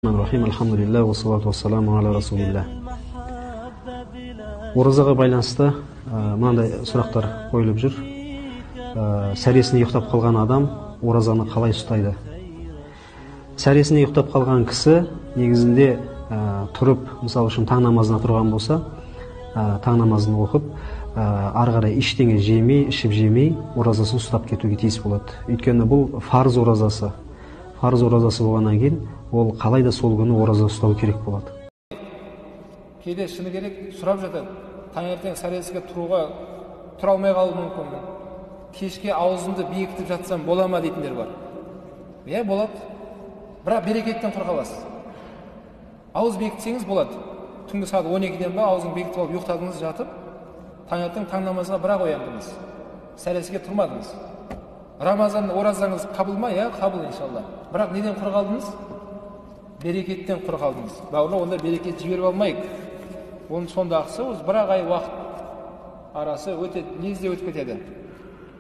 Алхамдулилля, уассалату вассаламу аля расулилля. Оразаға байланысты мынандай сұрақтар қойылып жүр. Сәресіне ұйықтап қалған адам оразаны қалай ұстайды? Сәресіне ұйықтап қалған кісі негізінде тұрып, мысалы үшін таң намазына тұрған болса, таң намазын оқып, ары қарай ештеңе жемей, ішіп жемей, оразасын ұстап кетуге тиіс болады. Өйткені бұл фарыз оразасы. Фарыз оразасы болғаннан кейін ол қалайда сол күні ораза ұстау керек болады. Кейде шыны керек сұрап жатады. Таңертең сәресіге тұра алмай қалуы мүмкін. Кешке аузымды бекітіп жатсам бола ма дейтіндер бар. Иә, болады. Бірақ берекеттен құр қаласыз. Ауыз бекітсеңіз болады. Түнгі сағат 12-ден ба аузын бекітіп алып ұйықтадыңыз жатып, таңертең таң намазға бірақ ояндыңыз. Сәресіге тұрмадыңыз. Рамазан оразаңыз қабыл ма? Иә, қабыл иншалла. Бірақ неден құр қалдыңыз? Берекеттен құр қалдыңыз. Бауырлар, онда берекет жіберіп алмайық. Оның сондағысы бір ай уақыт арасы өте лезде өтіп кетеді.